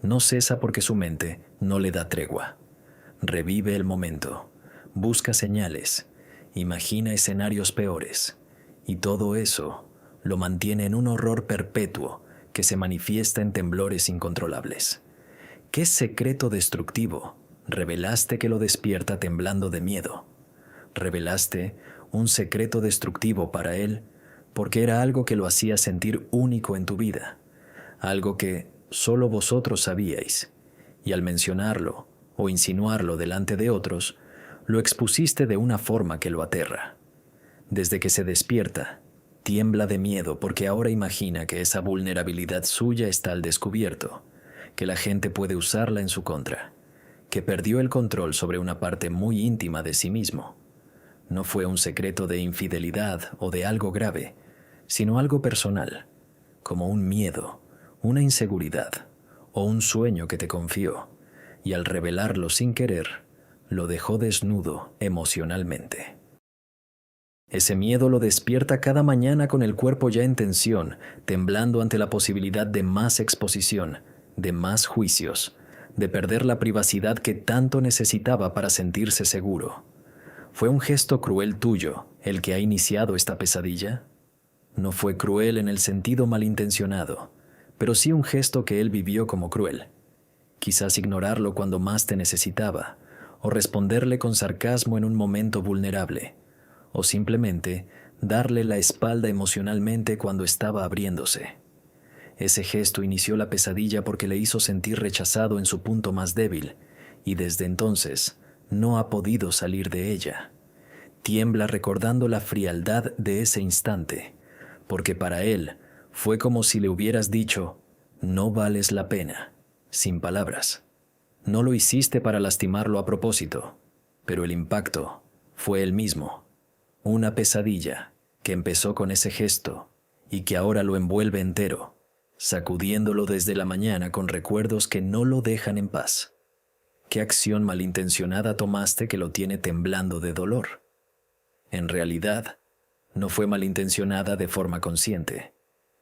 No cesa porque su mente no le da tregua. Revive el momento, busca señales, imagina escenarios peores, y todo eso lo mantiene en un horror perpetuo que se manifiesta en temblores incontrolables. ¿Qué secreto destructivo revelaste que lo despierta temblando de miedo? Revelaste un secreto destructivo para él porque era algo que lo hacía sentir único en tu vida, algo que solo vosotros sabíais, y al mencionarlo o insinuarlo delante de otros, lo expusiste de una forma que lo aterra. Desde que se despierta, tiembla de miedo porque ahora imagina que esa vulnerabilidad suya está al descubierto, que la gente puede usarla en su contra, que perdió el control sobre una parte muy íntima de sí mismo. No fue un secreto de infidelidad o de algo grave, sino algo personal, como un miedo, una inseguridad o un sueño que te confió, y al revelarlo sin querer, lo dejó desnudo emocionalmente. Ese miedo lo despierta cada mañana con el cuerpo ya en tensión, temblando ante la posibilidad de más exposición, de más juicios, de perder la privacidad que tanto necesitaba para sentirse seguro. ¿Fue un gesto cruel tuyo el que ha iniciado esta pesadilla? No fue cruel en el sentido malintencionado, pero sí un gesto que él vivió como cruel. Quizás ignorarlo cuando más te necesitaba, o responderle con sarcasmo en un momento vulnerable, o simplemente darle la espalda emocionalmente cuando estaba abriéndose. Ese gesto inició la pesadilla porque le hizo sentir rechazado en su punto más débil, y desde entonces no ha podido salir de ella. Tiembla recordando la frialdad de ese instante, porque para él fue como si le hubieras dicho, no vales la pena, sin palabras. No lo hiciste para lastimarlo a propósito, pero el impacto fue el mismo. Una pesadilla que empezó con ese gesto y que ahora lo envuelve entero, sacudiéndolo desde la mañana con recuerdos que no lo dejan en paz. ¿Qué acción malintencionada tomaste que lo tiene temblando de dolor? En realidad, no fue malintencionada de forma consciente,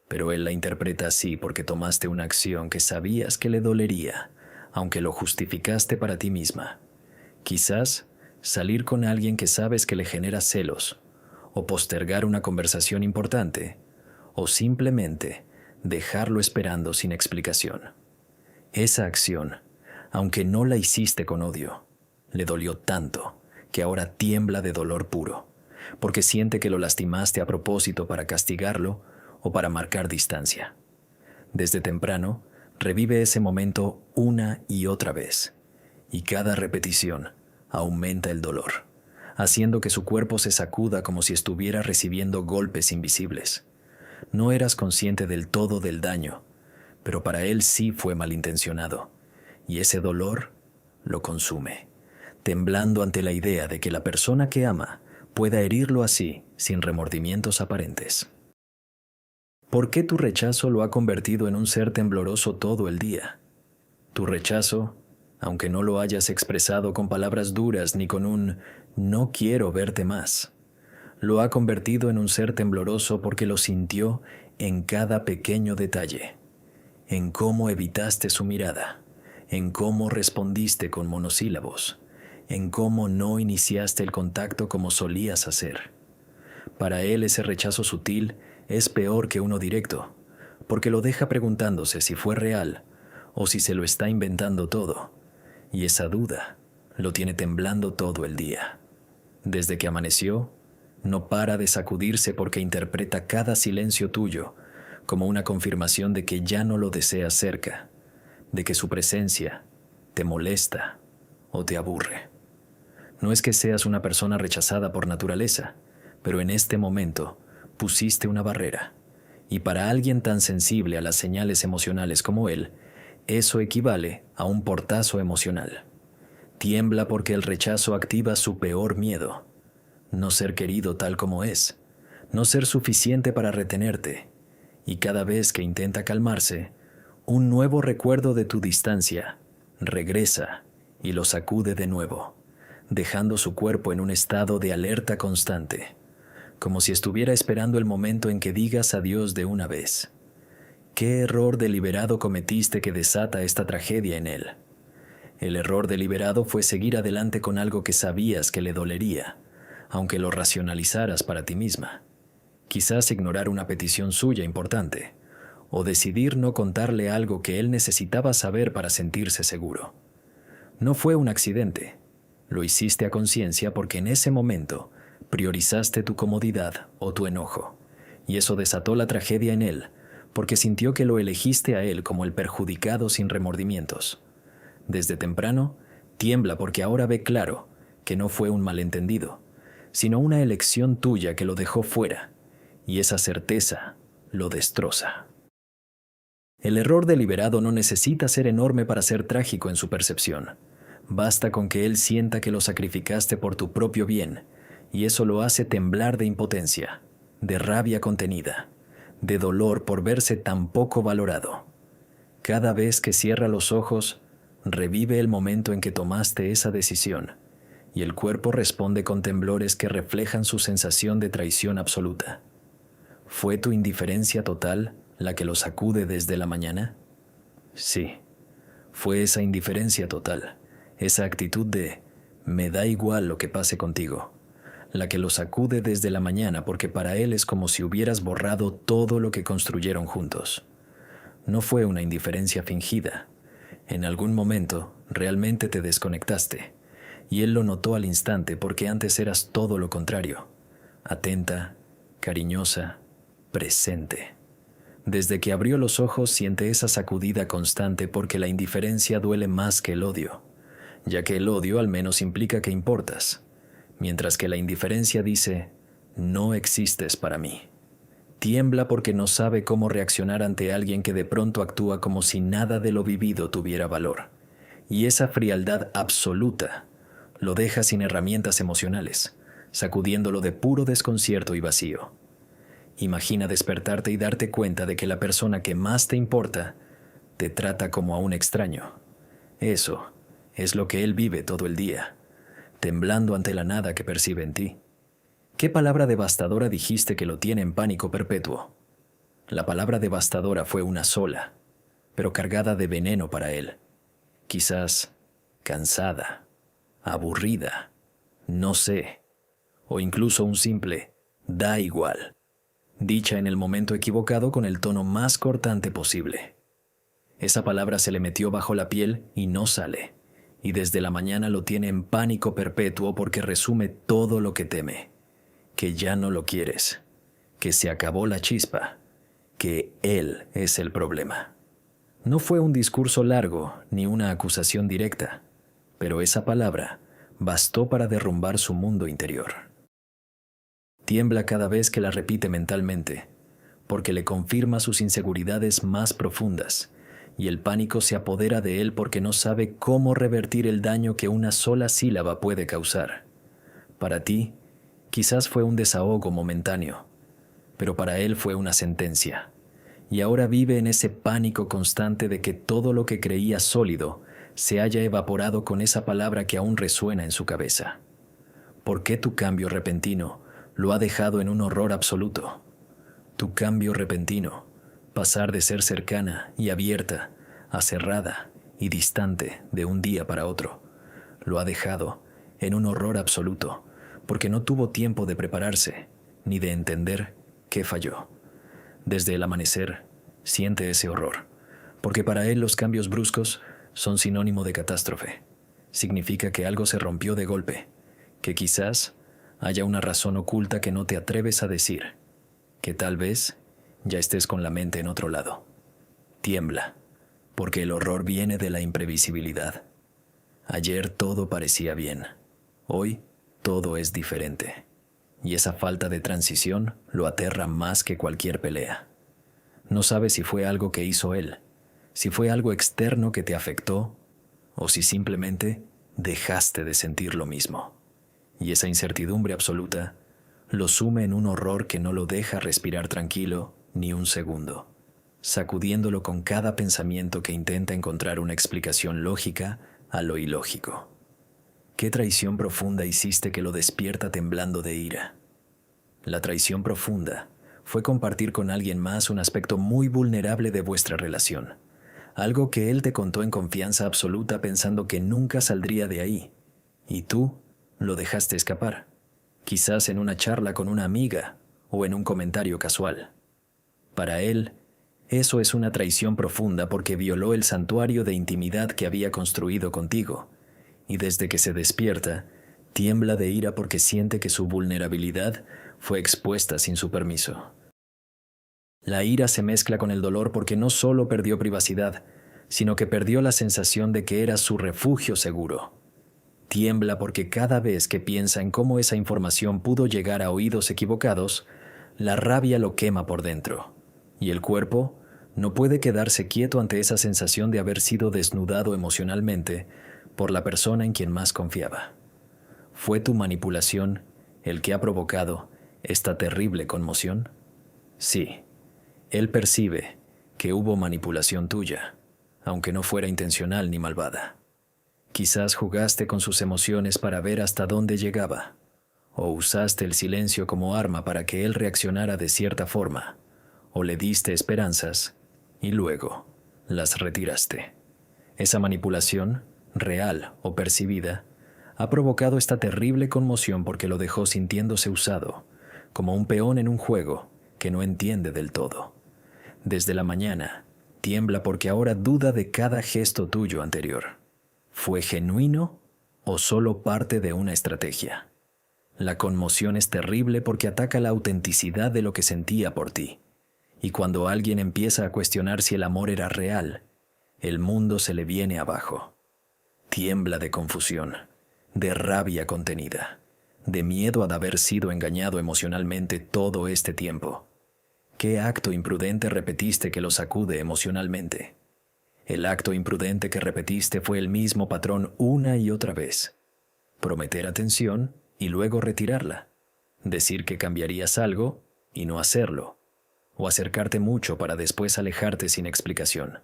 pero él la interpreta así porque tomaste una acción que sabías que le dolería, aunque lo justificaste para ti misma. Quizás salir con alguien que sabes que le genera celos, o postergar una conversación importante, o simplemente dejarlo esperando sin explicación. Esa acción, aunque no la hiciste con odio, le dolió tanto que ahora tiembla de dolor puro, porque siente que lo lastimaste a propósito para castigarlo o para marcar distancia. Desde temprano, revive ese momento una y otra vez, y cada repetición aumenta el dolor, haciendo que su cuerpo se sacuda como si estuviera recibiendo golpes invisibles. No eras consciente del todo del daño, pero para él sí fue malintencionado, y ese dolor lo consume, temblando ante la idea de que la persona que ama pueda herirlo así, sin remordimientos aparentes. ¿Por qué tu rechazo lo ha convertido en un ser tembloroso todo el día? Tu rechazo, aunque no lo hayas expresado con palabras duras ni con un «no quiero verte más», lo ha convertido en un ser tembloroso porque lo sintió en cada pequeño detalle, en cómo evitaste su mirada, en cómo respondiste con monosílabos, en cómo no iniciaste el contacto como solías hacer. Para él ese rechazo sutil es peor que uno directo, porque lo deja preguntándose si fue real o si se lo está inventando todo, y esa duda lo tiene temblando todo el día. Desde que amaneció, no para de sacudirse porque interpreta cada silencio tuyo como una confirmación de que ya no lo deseas cerca, de que su presencia te molesta o te aburre. No es que seas una persona rechazada por naturaleza, pero en este momento pusiste una barrera, y para alguien tan sensible a las señales emocionales como él, eso equivale a un portazo emocional. Tiembla porque el rechazo activa su peor miedo: no ser querido tal como es, no ser suficiente para retenerte, y cada vez que intenta calmarse, un nuevo recuerdo de tu distancia regresa y lo sacude de nuevo, dejando su cuerpo en un estado de alerta constante, como si estuviera esperando el momento en que digas adiós de una vez. ¿Qué error deliberado cometiste que desata esta tragedia en él? El error deliberado fue seguir adelante con algo que sabías que le dolería, aunque lo racionalizaras para ti misma. Quizás ignorar una petición suya importante, o decidir no contarle algo que él necesitaba saber para sentirse seguro. No fue un accidente. Lo hiciste a conciencia porque en ese momento priorizaste tu comodidad o tu enojo, y eso desató la tragedia en él, porque sintió que lo elegiste a él como el perjudicado sin remordimientos. Desde temprano, tiembla porque ahora ve claro que no fue un malentendido, sino una elección tuya que lo dejó fuera, y esa certeza lo destroza. El error deliberado no necesita ser enorme para ser trágico en su percepción. Basta con que él sienta que lo sacrificaste por tu propio bien, y eso lo hace temblar de impotencia, de rabia contenida, de dolor por verse tan poco valorado. Cada vez que cierra los ojos, revive el momento en que tomaste esa decisión, y el cuerpo responde con temblores que reflejan su sensación de traición absoluta. ¿Fue tu indiferencia total la que lo sacude desde la mañana? Sí, fue esa indiferencia total, esa actitud de «me da igual lo que pase contigo», la que lo sacude desde la mañana porque para él es como si hubieras borrado todo lo que construyeron juntos. No fue una indiferencia fingida. En algún momento realmente te desconectaste, y él lo notó al instante porque antes eras todo lo contrario: atenta, cariñosa, presente. Desde que abrió los ojos siente esa sacudida constante porque la indiferencia duele más que el odio, ya que el odio al menos implica que importas, mientras que la indiferencia dice «no existes para mí». Tiembla porque no sabe cómo reaccionar ante alguien que de pronto actúa como si nada de lo vivido tuviera valor, y esa frialdad absoluta lo deja sin herramientas emocionales, sacudiéndolo de puro desconcierto y vacío. Imagina despertarte y darte cuenta de que la persona que más te importa te trata como a un extraño. Eso es lo que él vive todo el día, temblando ante la nada que percibe en ti. ¿Qué palabra devastadora dijiste que lo tiene en pánico perpetuo? La palabra devastadora fue una sola, pero cargada de veneno para él. Quizás cansada, aburrida, no sé, o incluso un simple «da igual», dicha en el momento equivocado con el tono más cortante posible. Esa palabra se le metió bajo la piel y no sale, y desde la mañana lo tiene en pánico perpetuo porque resume todo lo que teme: que ya no lo quieres, que se acabó la chispa, que él es el problema. No fue un discurso largo ni una acusación directa, pero esa palabra bastó para derrumbar su mundo interior. Tiembla cada vez que la repite mentalmente, porque le confirma sus inseguridades más profundas, y el pánico se apodera de él porque no sabe cómo revertir el daño que una sola sílaba puede causar. Para ti, quizás fue un desahogo momentáneo, pero para él fue una sentencia, y ahora vive en ese pánico constante de que todo lo que creía sólido se haya evaporado con esa palabra que aún resuena en su cabeza. ¿Por qué tu cambio repentino lo ha dejado en un horror absoluto? Tu cambio repentino, pasar de ser cercana y abierta a cerrada y distante de un día para otro, lo ha dejado en un horror absoluto, porque no tuvo tiempo de prepararse ni de entender qué falló. Desde el amanecer, siente ese horror, porque para él los cambios bruscos son sinónimo de catástrofe. Significa que algo se rompió de golpe, que quizás haya una razón oculta que no te atreves a decir, que tal vez ya estés con la mente en otro lado. Tiembla, porque el horror viene de la imprevisibilidad. Ayer todo parecía bien, hoy todo es diferente, y esa falta de transición lo aterra más que cualquier pelea. No sabes si fue algo que hizo él, si fue algo externo que te afectó, o si simplemente dejaste de sentir lo mismo. Y esa incertidumbre absoluta lo sume en un horror que no lo deja respirar tranquilo ni un segundo, sacudiéndolo con cada pensamiento que intenta encontrar una explicación lógica a lo ilógico. ¿Qué traición profunda hiciste que lo despierta temblando de ira? La traición profunda fue compartir con alguien más un aspecto muy vulnerable de vuestra relación, algo que él te contó en confianza absoluta pensando que nunca saldría de ahí, y tú lo dejaste escapar, quizás en una charla con una amiga o en un comentario casual. Para él, eso es una traición profunda porque violó el santuario de intimidad que había construido contigo, y desde que se despierta, tiembla de ira porque siente que su vulnerabilidad fue expuesta sin su permiso. La ira se mezcla con el dolor porque no solo perdió privacidad, sino que perdió la sensación de que era su refugio seguro. Tiembla porque cada vez que piensa en cómo esa información pudo llegar a oídos equivocados, la rabia lo quema por dentro, y el cuerpo no puede quedarse quieto ante esa sensación de haber sido desnudado emocionalmente por la persona en quien más confiaba. ¿Fue tu manipulación el que ha provocado esta terrible conmoción? Sí, él percibe que hubo manipulación tuya, aunque no fuera intencional ni malvada. Quizás jugaste con sus emociones para ver hasta dónde llegaba, o usaste el silencio como arma para que él reaccionara de cierta forma, o le diste esperanzas y luego las retiraste. Esa manipulación, real o percibida, ha provocado esta terrible conmoción porque lo dejó sintiéndose usado, como un peón en un juego que no entiende del todo. Desde la mañana, tiembla porque ahora duda de cada gesto tuyo anterior. ¿Fue genuino o solo parte de una estrategia? La conmoción es terrible porque ataca la autenticidad de lo que sentía por ti. Y cuando alguien empieza a cuestionar si el amor era real, el mundo se le viene abajo. Tiembla de confusión, de rabia contenida, de miedo a haber sido engañado emocionalmente todo este tiempo. ¿Qué acto imprudente repetiste que lo sacude emocionalmente? El acto imprudente que repetiste fue el mismo patrón una y otra vez. Prometer atención y luego retirarla. Decir que cambiarías algo y no hacerlo. O acercarte mucho para después alejarte sin explicación.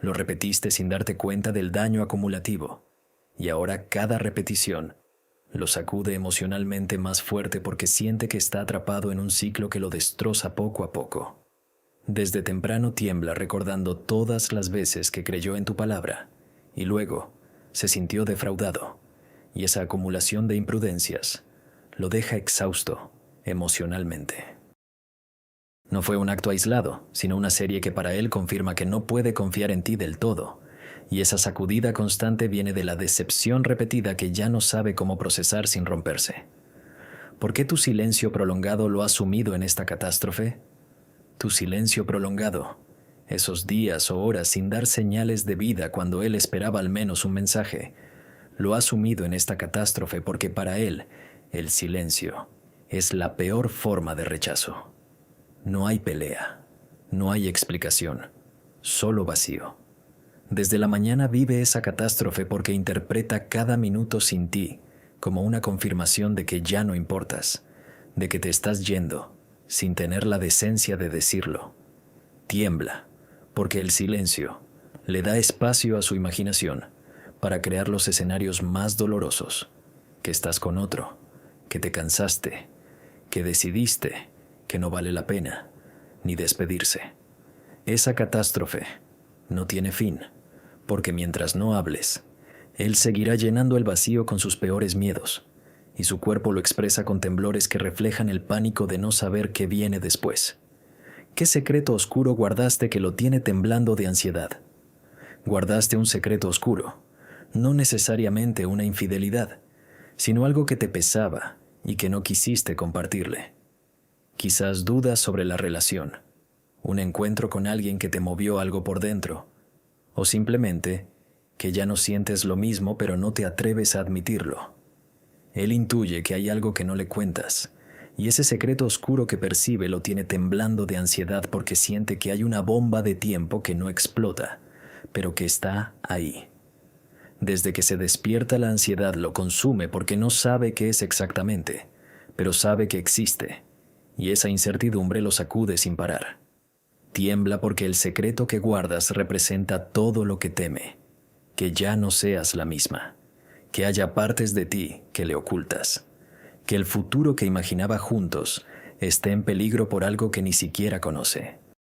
Lo repetiste sin darte cuenta del daño acumulativo. Y ahora cada repetición lo sacude emocionalmente más fuerte porque siente que está atrapado en un ciclo que lo destroza poco a poco. Desde temprano tiembla recordando todas las veces que creyó en tu palabra y luego se sintió defraudado, y esa acumulación de imprudencias lo deja exhausto emocionalmente. No fue un acto aislado, sino una serie que para él confirma que no puede confiar en ti del todo, y esa sacudida constante viene de la decepción repetida que ya no sabe cómo procesar sin romperse. ¿Por qué tu silencio prolongado lo ha sumido en esta catástrofe? Tu silencio prolongado, esos días o horas sin dar señales de vida cuando él esperaba al menos un mensaje, lo ha sumido en esta catástrofe porque para él el silencio es la peor forma de rechazo. No hay pelea, no hay explicación, solo vacío. Desde la mañana vive esa catástrofe porque interpreta cada minuto sin ti como una confirmación de que ya no importas, de que te estás yendo sin tener la decencia de decirlo. Tiembla porque el silencio le da espacio a su imaginación para crear los escenarios más dolorosos, que estás con otro, que te cansaste, que decidiste que no vale la pena ni despedirse. Esa catástrofe no tiene fin, porque mientras no hables, él seguirá llenando el vacío con sus peores miedos, y su cuerpo lo expresa con temblores que reflejan el pánico de no saber qué viene después. ¿Qué secreto oscuro guardaste que lo tiene temblando de ansiedad? Guardaste un secreto oscuro, no necesariamente una infidelidad, sino algo que te pesaba y que no quisiste compartirle. Quizás dudas sobre la relación, un encuentro con alguien que te movió algo por dentro, o simplemente que ya no sientes lo mismo pero no te atreves a admitirlo. Él intuye que hay algo que no le cuentas, y ese secreto oscuro que percibe lo tiene temblando de ansiedad porque siente que hay una bomba de tiempo que no explota, pero que está ahí. Desde que se despierta la ansiedad lo consume porque no sabe qué es exactamente, pero sabe que existe, y esa incertidumbre lo sacude sin parar. Tiembla porque el secreto que guardas representa todo lo que teme, que ya no seas la misma, que haya partes de ti que le ocultas, que el futuro que imaginaba juntos esté en peligro por algo que ni siquiera conoce.